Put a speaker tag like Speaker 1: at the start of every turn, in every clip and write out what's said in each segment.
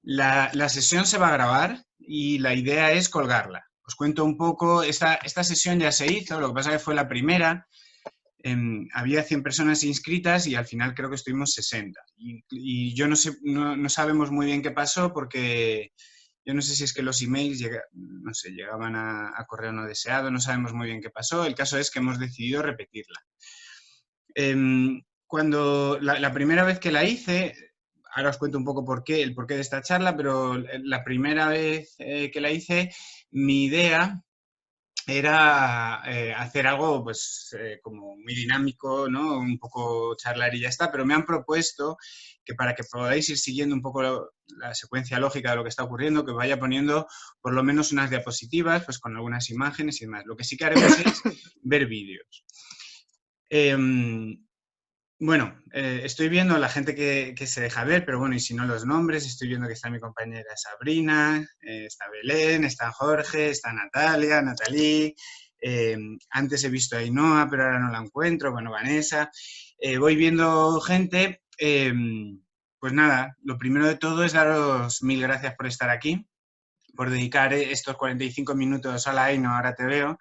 Speaker 1: La sesión se va a grabar y la idea es colgarla. Os cuento un poco, esta sesión ya se hizo, lo que pasa es que fue la primera. Había 100 personas inscritas y al final creo que estuvimos 60. Y yo no sé, no sabemos muy bien qué pasó porque yo no sé si es que los emails no sé, llegaban a correo no deseado, no sabemos muy bien qué pasó. El caso es que hemos decidido repetirla. Cuando la primera vez que la hice, ahora os cuento un poco el porqué de esta charla, pero la primera vez que la hice, mi idea era hacer algo pues como muy dinámico, ¿no? Un poco charlar y ya está, pero me han propuesto que para que podáis ir siguiendo un poco la secuencia lógica de lo que está ocurriendo, que vaya poniendo por lo menos unas diapositivas, pues con algunas imágenes y demás. Lo que sí que haremos es ver vídeos. Bueno, estoy viendo a la gente que se deja ver, pero bueno, y si no los nombres, estoy viendo que está mi compañera Sabrina, está Belén, está Jorge, está Natalia, Natalí, antes he visto a Ainhoa, pero ahora no la encuentro, bueno, Vanessa, voy viendo gente, pues nada, lo primero de todo es daros 1000 gracias por estar aquí, por dedicar estos 45 minutos a la Ainhoa, ahora te veo,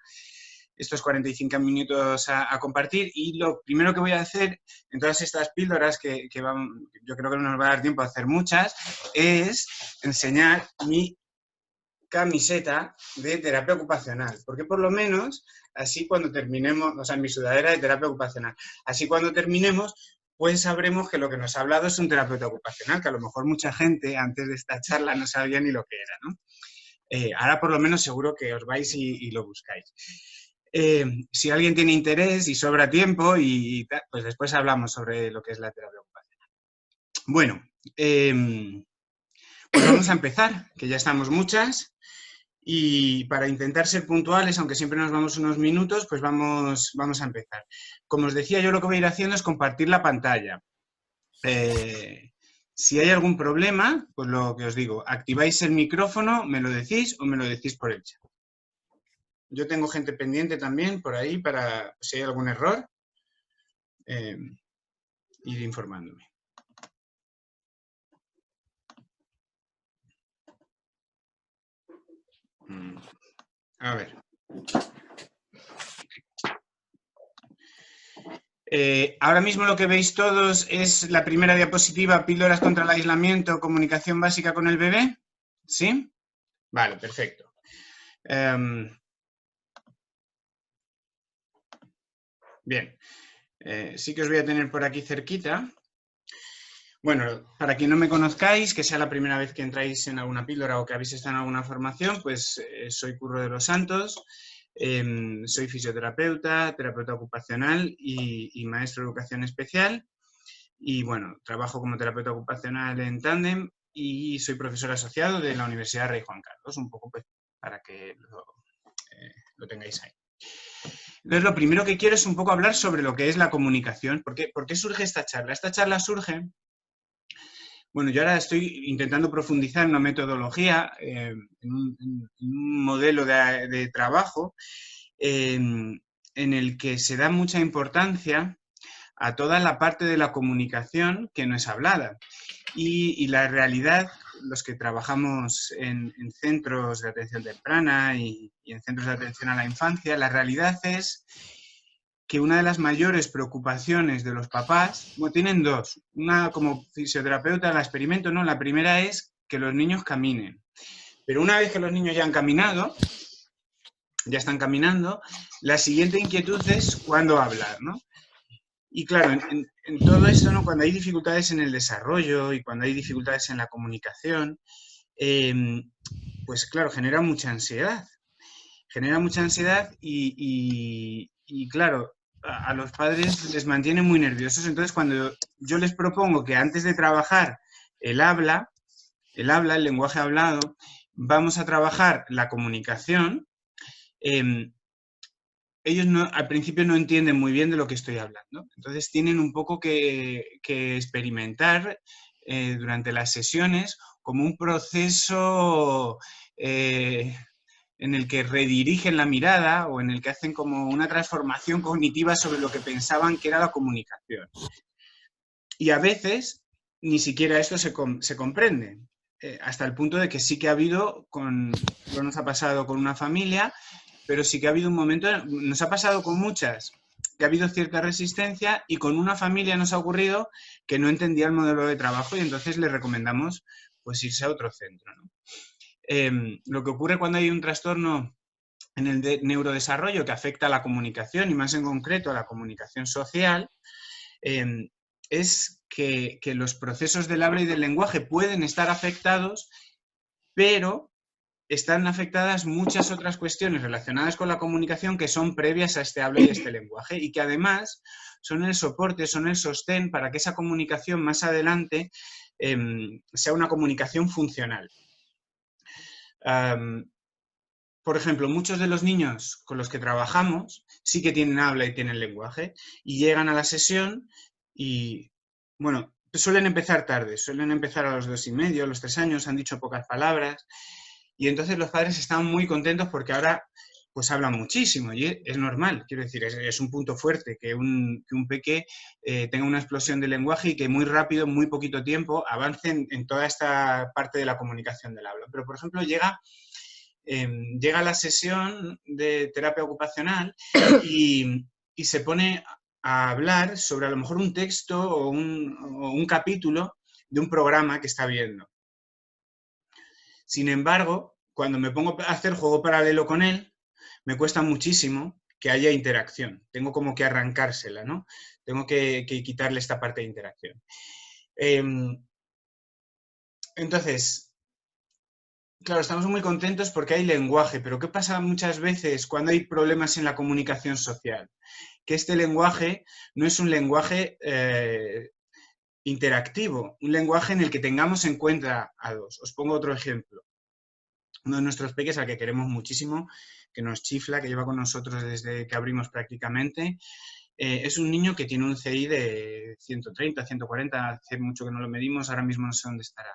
Speaker 1: estos 45 minutos a compartir, y lo primero que voy a hacer en todas estas píldoras, que yo creo que no nos va a dar tiempo a hacer muchas, es enseñar mi camiseta de terapia ocupacional, porque por lo menos así cuando terminemos, o sea, mi sudadera de terapia ocupacional, así cuando terminemos, pues sabremos que lo que nos ha hablado es un terapeuta ocupacional, que a lo mejor mucha gente antes de esta charla no sabía ni lo que era, ¿no? Ahora por lo menos seguro que os vais y lo buscáis. Si alguien tiene interés y sobra tiempo, pues después hablamos sobre lo que es la terapia ocupacional. Bueno, pues vamos a empezar, que ya estamos muchas, y para intentar ser puntuales, aunque siempre nos vamos unos minutos, pues vamos a empezar. Como os decía, yo lo que voy a ir haciendo es compartir la pantalla. Si hay algún problema, pues lo que os digo, activáis el micrófono, me lo decís o me lo decís por el chat. Yo tengo gente pendiente también por ahí para si hay algún error, ir informándome. A ver. Ahora mismo lo que veis todos es la primera diapositiva, píldoras contra el aislamiento, comunicación básica con el bebé. ¿Sí? Vale, perfecto. Bien. Sí que os voy a tener por aquí cerquita. Bueno, para quien no me conozcáis, que sea la primera vez que entráis en alguna píldora o que habéis estado en alguna formación, pues soy Curro de los Santos, soy fisioterapeuta, terapeuta ocupacional y maestro de educación especial. Y bueno, trabajo como terapeuta ocupacional en Tandem y soy profesor asociado de la Universidad Rey Juan Carlos, un poco pues para que lo tengáis ahí. Entonces, lo primero que quiero es un poco hablar sobre lo que es la comunicación. ¿Por qué surge esta charla? Esta charla surge... Bueno, yo ahora estoy intentando profundizar en una metodología, en un modelo de trabajo en el que se da mucha importancia a toda la parte de la comunicación que no es hablada. Y la realidad, los que trabajamos en centros de atención temprana y en centros de atención a la infancia, la realidad es que una de las mayores preocupaciones de los papás, bueno, tienen dos. Una, como fisioterapeuta la experimento, ¿no? La primera es que los niños caminen. Pero una vez que los niños ya han caminado, ya están caminando, la siguiente inquietud es cuándo hablar, ¿no? Y claro, en todo esto, ¿no? Cuando hay dificultades en el desarrollo y cuando hay dificultades en la comunicación, pues claro, genera mucha ansiedad. Genera mucha ansiedad y claro, a los padres les mantiene muy nerviosos. Entonces, cuando yo les propongo que antes de trabajar el el lenguaje hablado, vamos a trabajar la comunicación, ellos al principio no entienden muy bien de lo que estoy hablando. Entonces, tienen un poco que experimentar durante las sesiones como un proceso... en el que redirigen la mirada o en el que hacen como una transformación cognitiva sobre lo que pensaban que era la comunicación. Y a veces ni siquiera esto se comprende. hasta el punto de que sí que ha habido, no nos ha pasado con una familia, pero sí que ha habido un momento, nos ha pasado con muchas, que ha habido cierta resistencia, y con una familia nos ha ocurrido que no entendía el modelo de trabajo y entonces le recomendamos pues irse a otro centro, ¿no? Lo que ocurre cuando hay un trastorno en el neurodesarrollo que afecta a la comunicación y más en concreto a la comunicación social, es que los procesos del habla y del lenguaje pueden estar afectados, pero están afectadas muchas otras cuestiones relacionadas con la comunicación que son previas a este habla y este lenguaje y que además son el soporte, son el sostén para que esa comunicación más adelante sea una comunicación funcional. Por ejemplo, muchos de los niños con los que trabajamos sí que tienen habla y tienen lenguaje y llegan a la sesión y, bueno, suelen empezar tarde, suelen empezar a los 2,5, a los 3 años, han dicho pocas palabras y entonces los padres están muy contentos porque ahora pues hablan muchísimo y es normal, quiero decir, es un punto fuerte que un peque tenga una explosión de lenguaje y que muy rápido, en muy poquito tiempo, avance en toda esta parte de la comunicación del habla. Pero, por ejemplo, llega a la sesión de terapia ocupacional y se pone a hablar sobre a lo mejor un texto o un capítulo de un programa que está viendo. Sin embargo, cuando me pongo a hacer juego paralelo con él, me cuesta muchísimo que haya interacción. Tengo como que arrancársela, ¿no? Tengo que quitarle esta parte de interacción. Entonces, claro, estamos muy contentos porque hay lenguaje, pero ¿qué pasa muchas veces cuando hay problemas en la comunicación social? Que este lenguaje no es un lenguaje interactivo, un lenguaje en el que tengamos en cuenta a dos. Os pongo otro ejemplo. Uno de nuestros peques, al que queremos muchísimo, que nos chifla, que lleva con nosotros desde que abrimos prácticamente, es un niño que tiene un CI de 130, 140, hace mucho que no lo medimos, ahora mismo no sé dónde estará.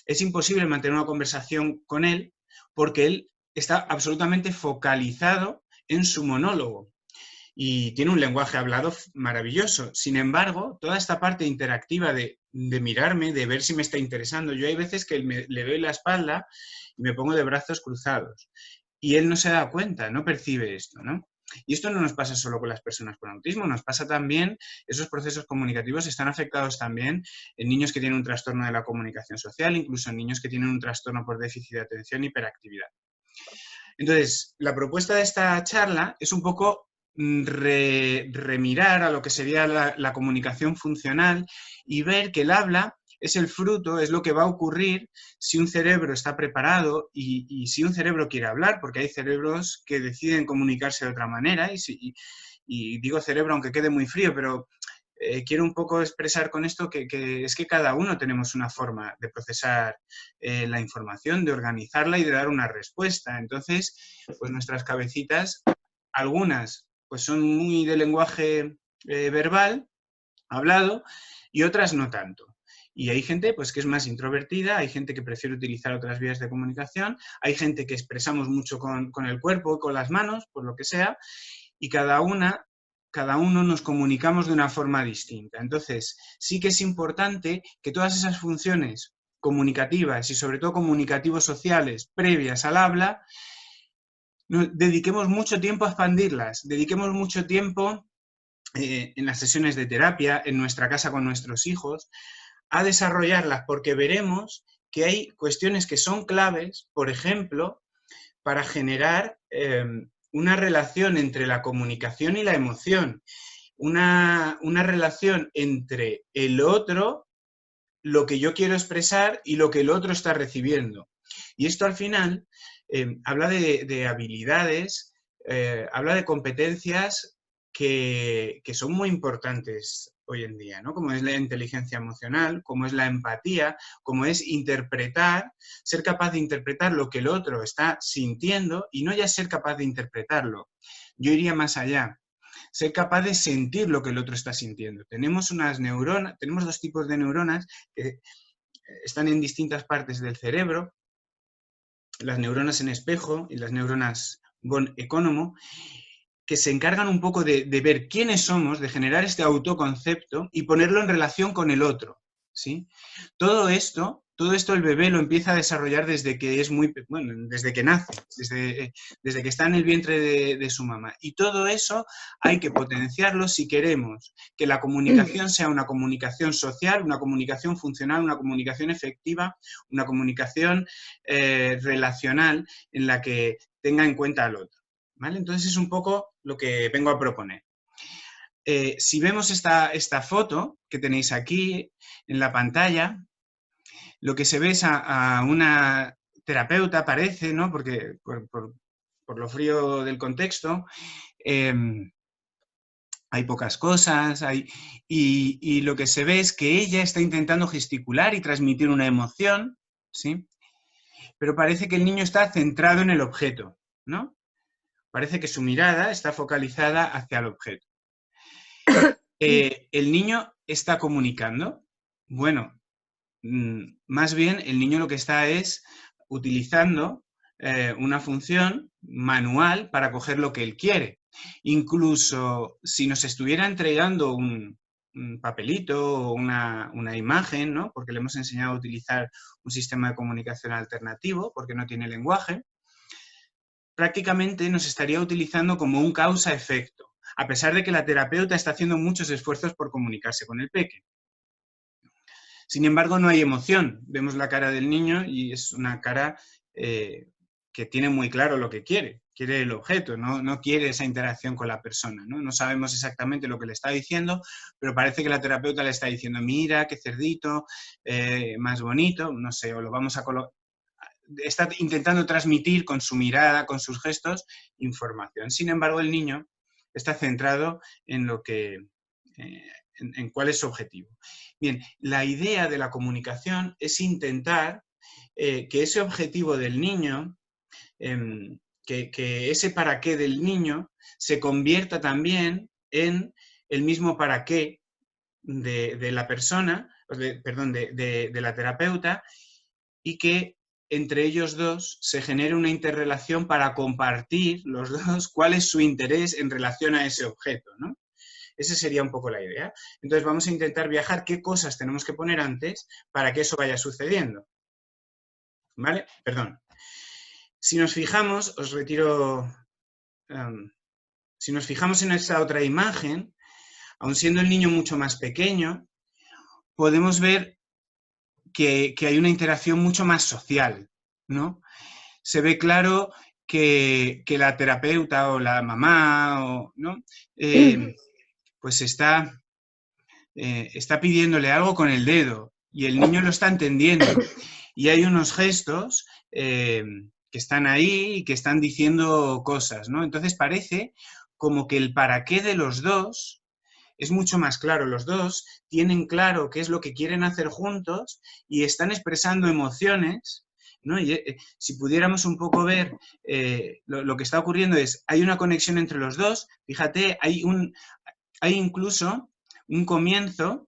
Speaker 1: Es imposible mantener una conversación con él porque él está absolutamente focalizado en su monólogo y tiene un lenguaje hablado maravilloso. Sin embargo, toda esta parte interactiva de mirarme, de ver si me está interesando, yo hay veces que le doy la espalda y me pongo de brazos cruzados y él no se da cuenta, no percibe esto, ¿no? Y esto no nos pasa solo con las personas con autismo, nos pasa también, esos procesos comunicativos están afectados también en niños que tienen un trastorno de la comunicación social, incluso en niños que tienen un trastorno por déficit de atención y hiperactividad. Entonces, la propuesta de esta charla es un poco remirar a lo que sería la comunicación funcional y ver que el habla es el fruto, es lo que va a ocurrir si un cerebro está preparado y si un cerebro quiere hablar, porque hay cerebros que deciden comunicarse de otra manera, y digo cerebro aunque quede muy frío, pero quiero un poco expresar con esto que es que cada uno tenemos una forma de procesar la información, de organizarla y de dar una respuesta. Entonces, pues nuestras cabecitas, algunas pues son muy de lenguaje verbal, hablado, y otras no tanto. Y hay gente pues, que es más introvertida, hay gente que prefiere utilizar otras vías de comunicación, hay gente que expresamos mucho con el cuerpo, con las manos, por lo que sea, y cada uno nos comunicamos de una forma distinta. Entonces, sí que es importante que todas esas funciones comunicativas y sobre todo comunicativos sociales previas al habla, dediquemos mucho tiempo a expandirlas, dediquemos mucho tiempo en las sesiones de terapia, en nuestra casa con nuestros hijos, a desarrollarlas, porque veremos que hay cuestiones que son claves, por ejemplo, para generar una relación entre la comunicación y la emoción, una relación entre el otro, lo que yo quiero expresar y lo que el otro está recibiendo. Y esto al final habla de habilidades, habla de competencias que son muy importantes hoy en día, ¿no? Como es la inteligencia emocional, como es la empatía, como es interpretar, ser capaz de interpretar lo que el otro está sintiendo y no ya ser capaz de interpretarlo. Yo iría más allá, ser capaz de sentir lo que el otro está sintiendo. Tenemos unas neuronas, tenemos dos tipos de neuronas que están en distintas partes del cerebro, las neuronas en espejo y las neuronas von Economo, que se encargan un poco de ver quiénes somos, de generar este autoconcepto y ponerlo en relación con el otro, ¿sí? Todo esto todo esto el bebé lo empieza a desarrollar desde que es bueno, desde que nace, desde que está en el vientre de su mamá. Y todo eso hay que potenciarlo si queremos que la comunicación sea una comunicación social, una comunicación funcional, una comunicación efectiva, una comunicación relacional en la que tenga en cuenta al otro, ¿vale? Entonces es un poco lo que vengo a proponer. Si vemos esta foto que tenéis aquí en la pantalla, lo que se ve es a una terapeuta, parece, ¿no? Porque por lo frío del contexto, hay pocas cosas, y lo que se ve es que ella está intentando gesticular y transmitir una emoción, ¿sí? Pero parece que el niño está centrado en el objeto, ¿no? Parece que su mirada está focalizada hacia el objeto. ¿El niño está comunicando? Bueno, más bien el niño lo que está es utilizando una función manual para coger lo que él quiere. Incluso si nos estuviera entregando un papelito o una imagen, ¿no? Porque le hemos enseñado a utilizar un sistema de comunicación alternativo, porque no tiene lenguaje, prácticamente nos estaría utilizando como un causa-efecto, a pesar de que la terapeuta está haciendo muchos esfuerzos por comunicarse con el peque. Sin embargo, no hay emoción. Vemos la cara del niño y es una cara que tiene muy claro lo que quiere. Quiere el objeto, no quiere esa interacción con la persona, ¿no? No sabemos exactamente lo que le está diciendo, pero parece que la terapeuta le está diciendo, mira, qué cerdito, más bonito, no sé, o lo vamos a colocar. Está intentando transmitir con su mirada, con sus gestos, información. Sin embargo, el niño está centrado en lo que... en cuál es su objetivo. Bien, la idea de la comunicación es intentar que ese objetivo del niño, que ese para qué del niño se convierta también en el mismo para qué de la persona, de la terapeuta, y que entre ellos dos se genere una interrelación para compartir los dos cuál es su interés en relación a ese objeto, ¿no? Esa sería un poco la idea. Entonces vamos a intentar viajar qué cosas tenemos que poner antes para que eso vaya sucediendo. ¿Vale? Perdón. Si nos fijamos, os retiro... si nos fijamos en esta otra imagen, aun siendo el niño mucho más pequeño, podemos ver que hay una interacción mucho más social, ¿no? Se ve claro que la terapeuta o la mamá, ¿no? Pues está pidiéndole algo con el dedo y el niño lo está entendiendo. Y hay unos gestos que están ahí y que están diciendo cosas, ¿no? Entonces parece como que el para qué de los dos es mucho más claro. Los dos tienen claro qué es lo que quieren hacer juntos y están expresando emociones, ¿no? Y, si pudiéramos un poco ver lo que está ocurriendo es, hay una conexión entre los dos, fíjate, hay incluso un comienzo,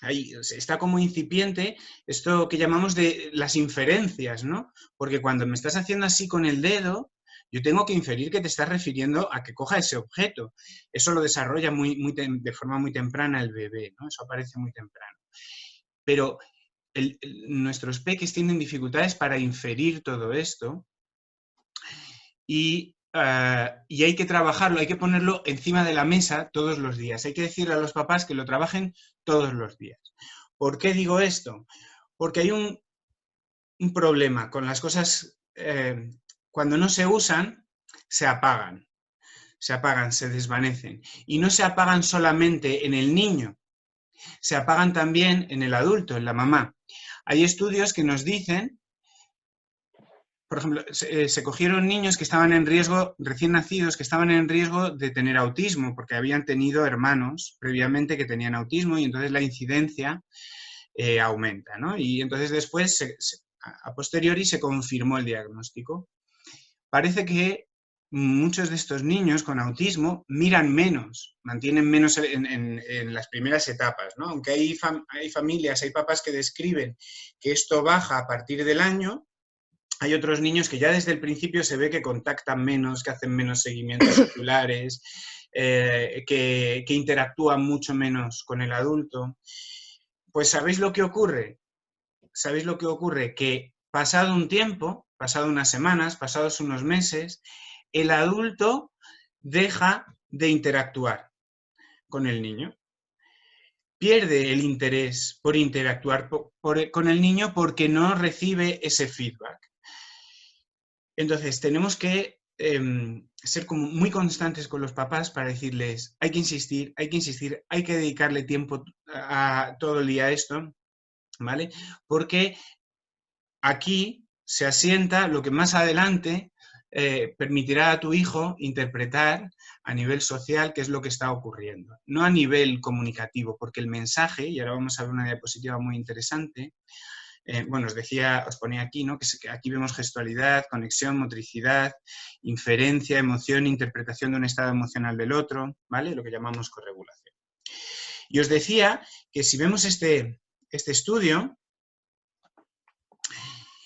Speaker 1: ahí está como incipiente esto que llamamos de las inferencias, ¿no? Porque cuando me estás haciendo así con el dedo, yo tengo que inferir que te estás refiriendo a que coja ese objeto. Eso lo desarrolla de forma muy temprana el bebé, ¿no? Eso aparece muy temprano. Pero nuestros peques tienen dificultades para inferir todo esto y hay que trabajarlo, hay que ponerlo encima de la mesa todos los días. Hay que decirle a los papás que lo trabajen todos los días. ¿Por qué digo esto? Porque hay un problema con las cosas, cuando no se usan, se apagan, se desvanecen. Y no se apagan solamente en el niño, se apagan también en el adulto, en la mamá. Hay estudios que nos dicen, por ejemplo, se cogieron niños que estaban en riesgo, recién nacidos, que estaban en riesgo de tener autismo, porque habían tenido hermanos previamente que tenían autismo y entonces la incidencia aumenta, ¿no? Y entonces después, a posteriori, se confirmó el diagnóstico. Parece que muchos de estos niños con autismo miran menos, mantienen menos en las primeras etapas, ¿no? Aunque hay familias, hay papás que describen que esto baja a partir del año, hay otros niños que ya desde el principio se ve que contactan menos, que hacen menos seguimientos oculares, que interactúan mucho menos con el adulto. Pues ¿sabéis lo que ocurre? ¿sabéis lo que ocurre? Que pasado un tiempo, pasado unas semanas, pasados unos meses, el adulto deja de interactuar con el niño. Pierde el interés por interactuar con el niño porque no recibe ese feedback. Entonces, tenemos que ser como muy constantes con los papás para decirles, hay que insistir, hay que insistir, hay que dedicarle tiempo a todo el día a esto, ¿vale? Porque aquí se asienta lo que más adelante permitirá a tu hijo interpretar a nivel social qué es lo que está ocurriendo, no a nivel comunicativo, porque el mensaje, y ahora vamos a ver una diapositiva muy interesante, bueno, os ponía aquí, ¿no? Que aquí vemos gestualidad, conexión, motricidad, inferencia, emoción, interpretación de un estado emocional del otro, ¿vale? Lo que llamamos corregulación. Y os decía que si vemos este estudio,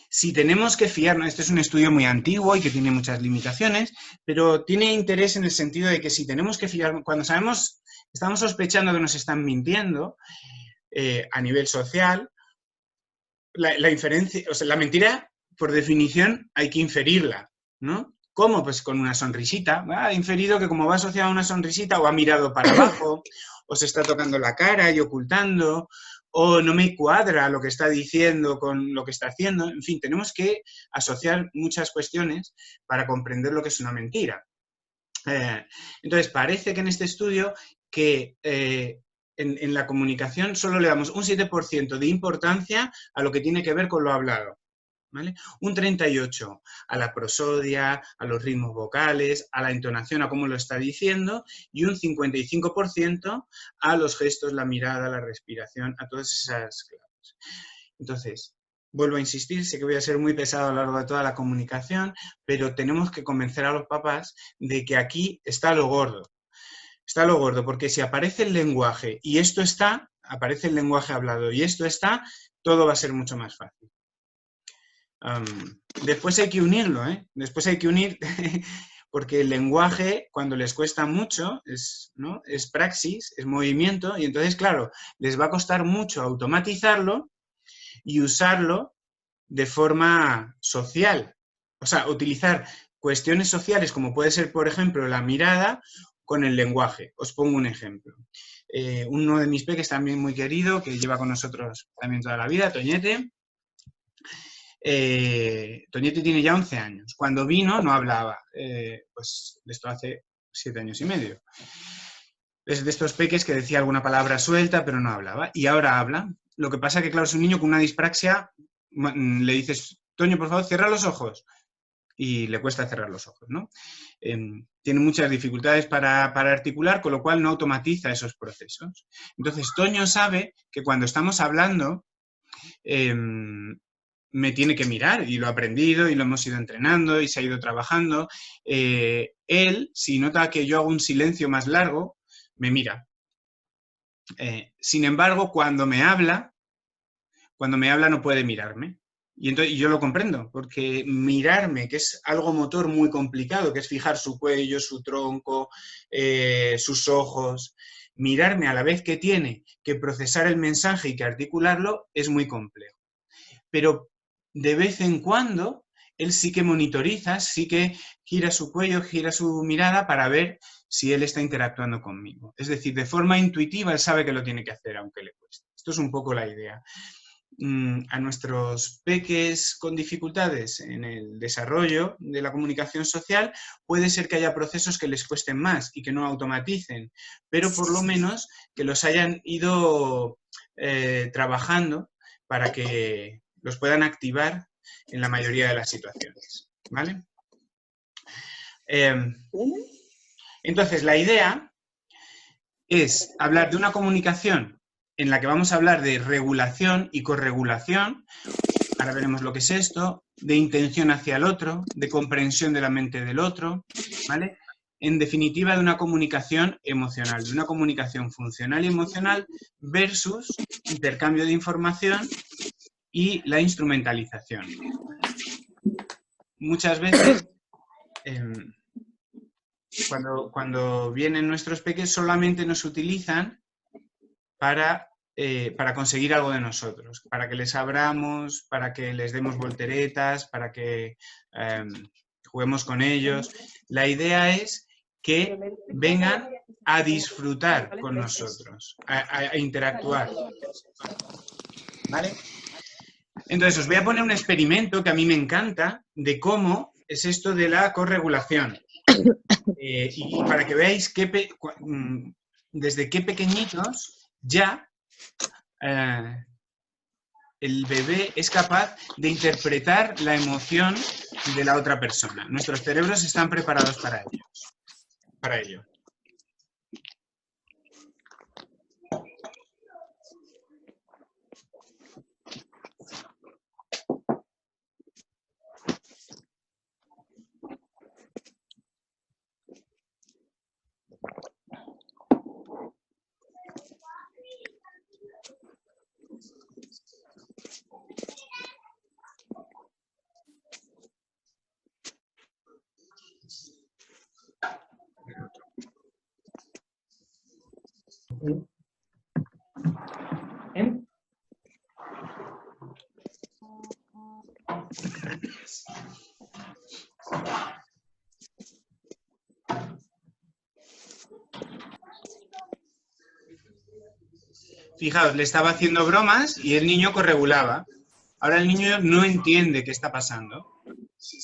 Speaker 1: si tenemos que fiarnos, este es un estudio muy antiguo y que tiene muchas limitaciones, pero tiene interés en el sentido de que si tenemos que fiar, cuando estamos sospechando que nos están mintiendo a nivel social, la inferencia, o sea, la mentira, por definición, hay que inferirla, ¿no? ¿Cómo? Pues con una sonrisita. Ha inferido que como va asociado a una sonrisita, o ha mirado para abajo, o se está tocando la cara y ocultando, o no me cuadra lo que está diciendo con lo que está haciendo. En fin, tenemos que asociar muchas cuestiones para comprender lo que es una mentira. Entonces, parece que en este estudio que en la comunicación solo le damos un 7% de importancia a lo que tiene que ver con lo hablado, ¿vale? Un 38% a la prosodia, a los ritmos vocales, a la entonación, a cómo lo está diciendo, y un 55% a los gestos, la mirada, la respiración, a todas esas claves. Entonces, vuelvo a insistir, sé que voy a ser muy pesado a lo largo de toda la comunicación, pero tenemos que convencer a los papás de que aquí está lo gordo. Está lo gordo, porque si aparece el lenguaje y esto está, aparece el lenguaje hablado y esto está, todo va a ser mucho más fácil. Después hay que unirlo, ¿eh? Después hay que unir, porque el lenguaje, cuando les cuesta mucho, ¿no? Es praxis, es movimiento, y entonces, claro, les va a costar mucho automatizarlo y usarlo de forma social. O sea, utilizar cuestiones sociales como puede ser, por ejemplo, la mirada con el lenguaje. Os pongo un ejemplo. Uno de mis peques también muy querido, que lleva con nosotros también toda la vida, Toñete. Toñete tiene ya 11 años. Cuando vino no hablaba. Pues esto hace 7 años y medio. Es de estos peques que decía alguna palabra suelta, pero no hablaba. Y ahora habla. Lo que pasa que, claro, es un niño con una dispraxia. Le dices, Toño, por favor, cierra los ojos. Y le cuesta cerrar los ojos, ¿no? Tiene muchas dificultades para articular, con lo cual no automatiza esos procesos. Entonces, Toño sabe que cuando estamos hablando, me tiene que mirar, y lo ha aprendido, y lo hemos ido entrenando, y se ha ido trabajando. Él, si nota que yo hago un silencio más largo, me mira. Sin embargo, cuando me habla no puede mirarme. Y entonces yo lo comprendo, porque mirarme, que es algo motor muy complicado, que es fijar su cuello, su tronco, sus ojos, mirarme a la vez que tiene que procesar el mensaje y que articularlo, es muy complejo. Pero de vez en cuando, él sí que monitoriza, sí que gira su cuello, gira su mirada para ver si él está interactuando conmigo. Es decir, de forma intuitiva, él sabe que lo tiene que hacer, aunque le cueste. Esto es un poco la idea. A nuestros peques con dificultades en el desarrollo de la comunicación social, puede ser que haya procesos que les cuesten más y que no automaticen, pero por lo menos que los hayan ido trabajando para que los puedan activar en la mayoría de las situaciones, ¿vale? Entonces, la idea es hablar de una comunicación en la que vamos a hablar de regulación y corregulación, ahora veremos lo que es esto, de intención hacia el otro, de comprensión de la mente del otro, ¿vale? En definitiva, de una comunicación emocional, de una comunicación funcional y emocional versus intercambio de información y la instrumentalización. Muchas veces, cuando vienen nuestros peques, solamente nos utilizan para para conseguir algo de nosotros, para que les abramos, para que les demos volteretas, para que juguemos con ellos. La idea es que vengan a disfrutar con nosotros, a interactuar. ¿Vale? Entonces, os voy a poner un experimento que a mí me encanta de cómo es esto de la corregulación. Y para que veáis desde qué pequeñitos ya el bebé es capaz de interpretar la emoción de la otra persona. Nuestros cerebros están preparados para ello. Fijaos, le estaba haciendo bromas y el niño corregulaba. Ahora el niño no entiende qué está pasando.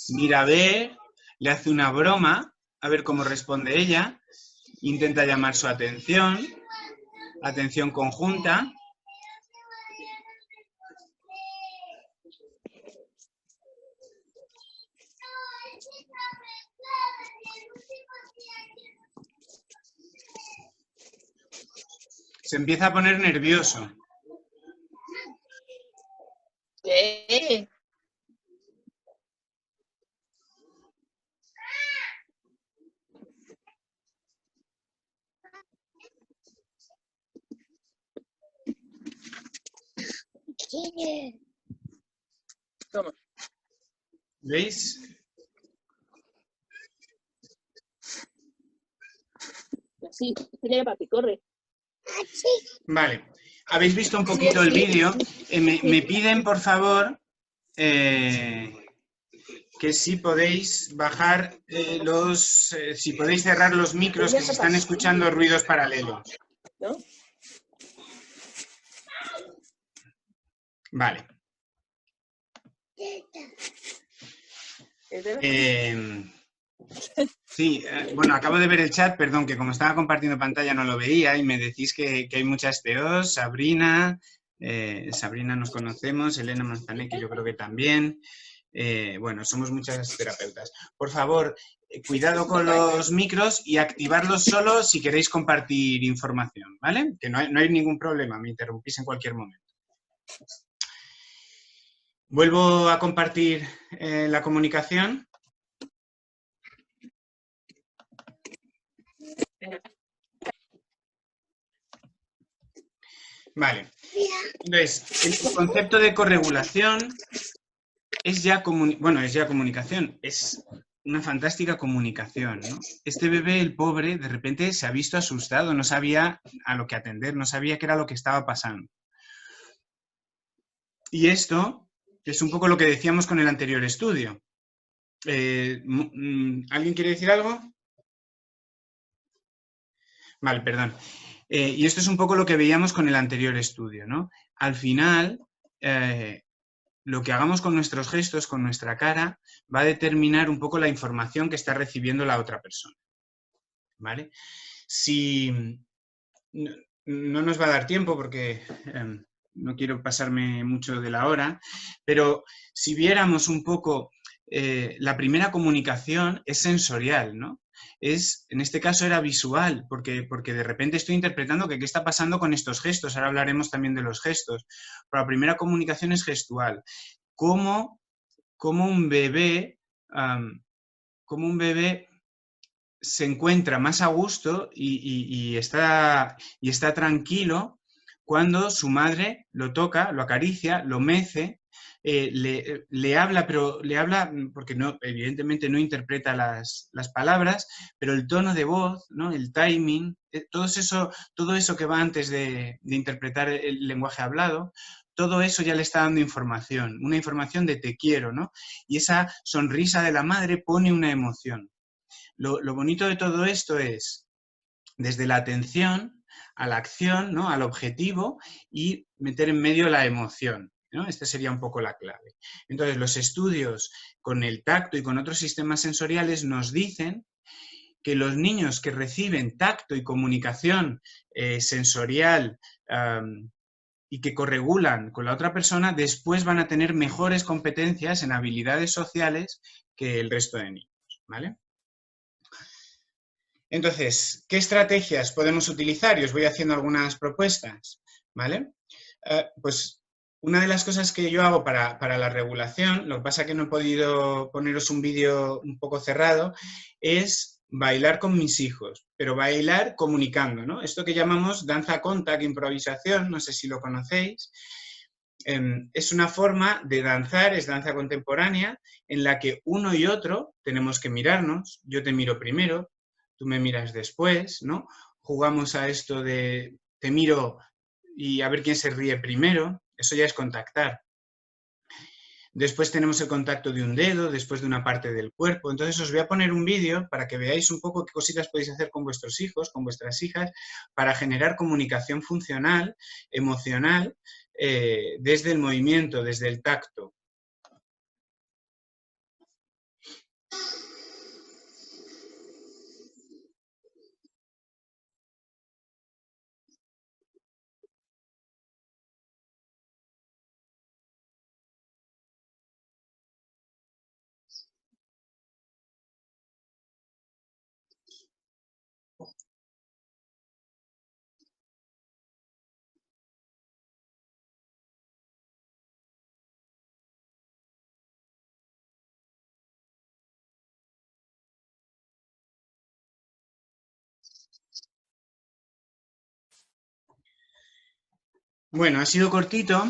Speaker 1: Mira a ver, le hace una broma, a ver cómo responde ella, intenta llamar su atención, atención conjunta. Se empieza a poner nervioso.
Speaker 2: Toma.
Speaker 1: ¿Veis?
Speaker 2: Sí, tiene papi, corre.
Speaker 1: Vale. ¿Habéis visto un poquito el vídeo? Me piden, por favor, que si podéis bajar si podéis cerrar los micros, que se están escuchando ruidos paralelos.
Speaker 2: ¿No?
Speaker 1: Vale. Sí, bueno, acabo de ver el chat, perdón, que como estaba compartiendo pantalla no lo veía y me decís que hay muchas TOs, Sabrina nos conocemos, Elena Manzanetti yo creo que también. Bueno, somos muchas terapeutas. Por favor, cuidado con los micros y activarlos solo si queréis compartir información, ¿vale? Que no hay ningún problema, me interrumpís en cualquier momento. Vuelvo a compartir la comunicación. Vale. Entonces, el concepto de corregulación es ya comunicación, es una fantástica comunicación, ¿no? Este bebé, el pobre, de repente se ha visto asustado, no sabía a lo que atender, no sabía qué era lo que estaba pasando. Y esto es un poco lo que decíamos con el anterior estudio. ¿Alguien quiere decir algo? Vale, perdón. Y esto es un poco lo que veíamos con el anterior estudio, ¿no? Al final, lo que hagamos con nuestros gestos, con nuestra cara, va a determinar un poco la información que está recibiendo la otra persona, ¿vale? Si no nos va a dar tiempo porque no quiero pasarme mucho de la hora, pero si viéramos un poco, la primera comunicación es sensorial, ¿no? En este caso era visual, porque de repente estoy interpretando que qué está pasando con estos gestos. Ahora hablaremos también de los gestos. Pero la primera comunicación es gestual. ¿Cómo un bebé se encuentra más a gusto y está tranquilo cuando su madre lo toca, lo acaricia, lo mece, le habla, pero le habla porque no, evidentemente no interpreta las palabras, pero el tono de voz, ¿no? El timing, todo eso que va antes de interpretar el lenguaje hablado, todo eso ya le está dando información, una información de te quiero, ¿no? Y esa sonrisa de la madre pone una emoción. Lo bonito de todo esto es, desde la atención a la acción, ¿no? Al objetivo, y meter en medio la emoción, ¿no? Esta sería un poco la clave. Entonces, los estudios con el tacto y con otros sistemas sensoriales nos dicen que los niños que reciben tacto y comunicación sensorial y que corregulan con la otra persona, después van a tener mejores competencias en habilidades sociales que el resto de niños, ¿vale? Entonces, ¿qué estrategias podemos utilizar? Y os voy haciendo algunas propuestas, ¿vale? Pues una de las cosas que yo hago para la regulación, lo que pasa es que no he podido poneros un vídeo un poco cerrado, es bailar con mis hijos, pero bailar comunicando, ¿no? Esto que llamamos danza contact, improvisación, no sé si lo conocéis, es una forma de danzar, es danza contemporánea, en la que uno y otro tenemos que mirarnos, yo te miro primero, tú me miras después, ¿no? Jugamos a esto de te miro y a ver quién se ríe primero, eso ya es contactar. Después tenemos el contacto de un dedo, después de una parte del cuerpo. Entonces os voy a poner un vídeo para que veáis un poco qué cositas podéis hacer con vuestros hijos, con vuestras hijas, para generar comunicación funcional, emocional, desde el movimiento, desde el tacto. Bueno, ha sido cortito,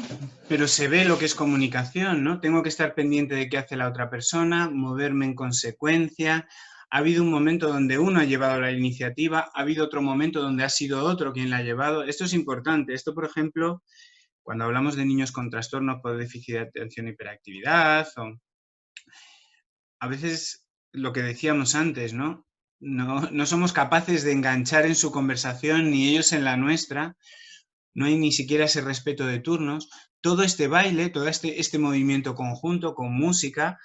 Speaker 1: pero se ve lo que es comunicación, ¿no? Tengo que estar pendiente de qué hace la otra persona, moverme en consecuencia. Ha habido un momento donde uno ha llevado la iniciativa, ha habido otro momento donde ha sido otro quien la ha llevado. Esto es importante. Esto, por ejemplo, cuando hablamos de niños con trastornos por déficit de atención e hiperactividad, o a veces lo que decíamos antes, ¿no? No somos capaces de enganchar en su conversación ni ellos en la nuestra. No hay ni siquiera ese respeto de turnos. Todo este baile, todo este movimiento conjunto con música,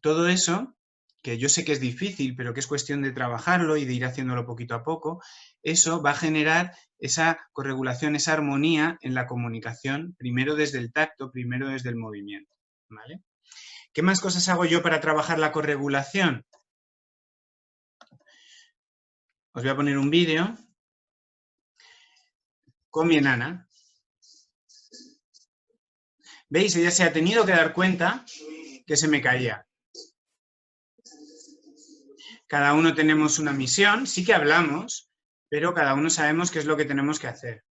Speaker 1: todo eso, que yo sé que es difícil, pero que es cuestión de trabajarlo y de ir haciéndolo poquito a poco, eso va a generar esa corregulación, esa armonía en la comunicación, primero desde el tacto, primero desde el movimiento, ¿vale? ¿Qué más cosas hago yo para trabajar la corregulación? Os voy a poner un vídeo con mi enana. ¿Veis? Ella se ha tenido que dar cuenta que se me caía. Cada uno tenemos una misión, sí que hablamos, pero cada uno sabemos qué es lo que tenemos que hacer.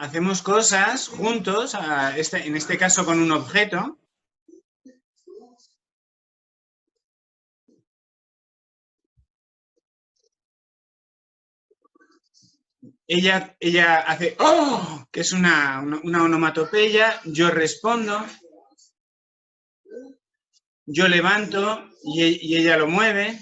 Speaker 1: Hacemos cosas juntos, en este caso con un objeto. Ella hace ¡oh!, que es una onomatopeya, yo respondo, yo levanto y ella lo mueve.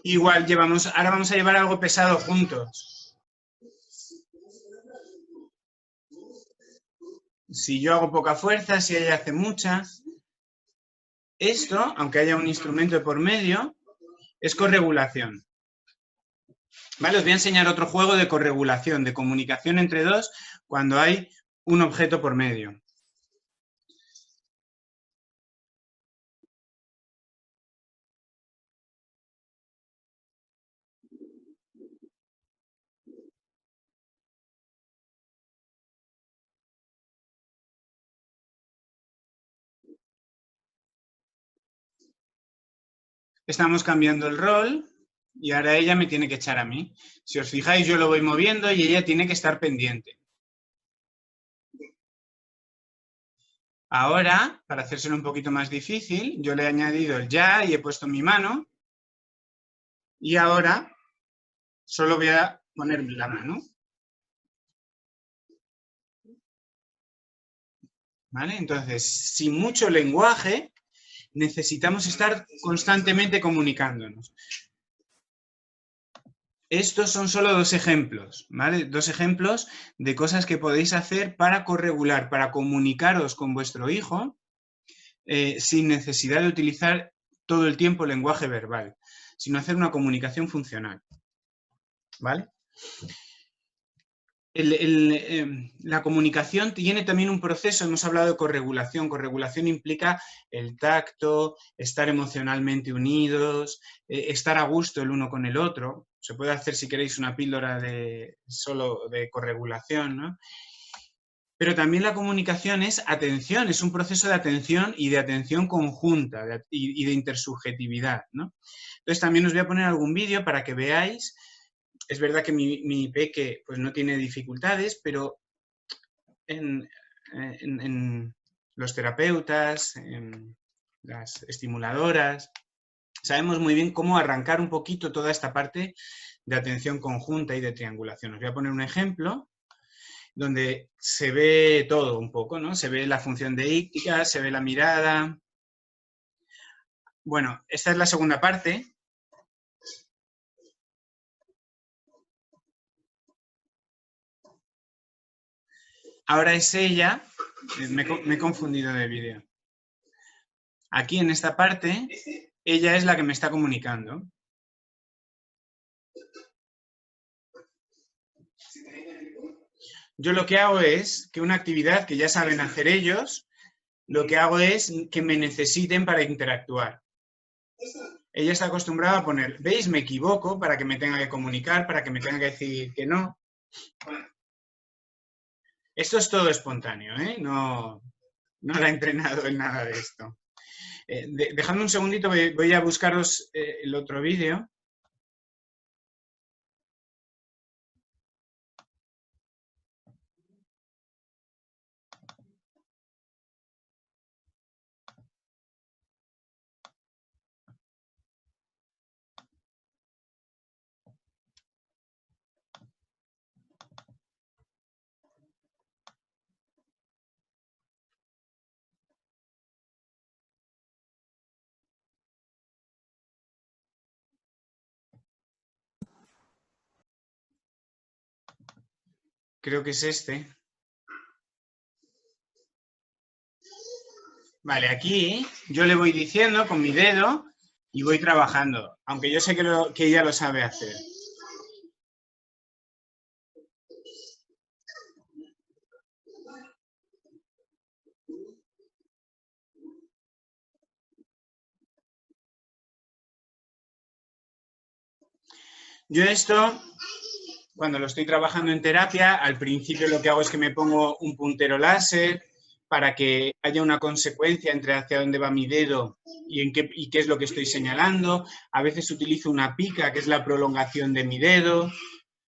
Speaker 1: Igual ahora vamos a llevar algo pesado juntos. Si yo hago poca fuerza, si ella hace mucha. Esto, aunque haya un instrumento de por medio, es corregulación. ¿Vale? Os voy a enseñar otro juego de corregulación, de comunicación entre dos, cuando hay un objeto por medio. estamos cambiando el rol y ahora ella me tiene que echar a mí. Si os fijáis, yo lo voy moviendo y ella tiene que estar pendiente. Ahora, para hacérselo un poquito más difícil, yo le he añadido el ya y he puesto mi mano. Y ahora solo voy a poner la mano. ¿Vale? Entonces, sin mucho lenguaje, necesitamos estar constantemente comunicándonos. Estos son solo dos ejemplos, ¿vale? Dos ejemplos de cosas que podéis hacer para corregular, para comunicaros con vuestro hijo sin necesidad de utilizar todo el tiempo lenguaje verbal, sino hacer una comunicación funcional, ¿vale? La comunicación tiene también un proceso, hemos hablado de corregulación. Corregulación implica el tacto, estar emocionalmente unidos, estar a gusto el uno con el otro. Se puede hacer, si queréis, una píldora solo de corregulación, ¿no? Pero también la comunicación es atención, es un proceso de atención y de atención conjunta y de intersubjetividad, ¿no? Entonces también os voy a poner algún vídeo para que veáis. Es verdad que mi peque pues, no tiene dificultades, pero en los terapeutas, en las estimuladoras, sabemos muy bien cómo arrancar un poquito toda esta parte de atención conjunta y de triangulación. Os voy a poner un ejemplo donde se ve todo un poco, ¿no? Se ve la función de íctica, se ve la mirada. Bueno, esta es la segunda parte. Ahora es ella. Me he confundido de vídeo. Aquí en esta parte, ella es la que me está comunicando. Yo lo que hago es que una actividad que ya saben hacer ellos, lo que hago es que me necesiten para interactuar. Ella está acostumbrada a poner, ¿veis? Me equivoco para que me tenga que comunicar, para que me tenga que decir que no. Esto es todo espontáneo, ¿eh? No la he entrenado en nada de esto. Dejadme un segundito, voy a buscaros el otro vídeo. Creo que es este. Vale, aquí yo le voy diciendo con mi dedo y voy trabajando, aunque yo sé que ella lo sabe hacer. Yo esto, cuando lo estoy trabajando en terapia, al principio lo que hago es que me pongo un puntero láser para que haya una consecuencia entre hacia dónde va mi dedo y qué es lo que estoy señalando. A veces utilizo una pica, que es la prolongación de mi dedo.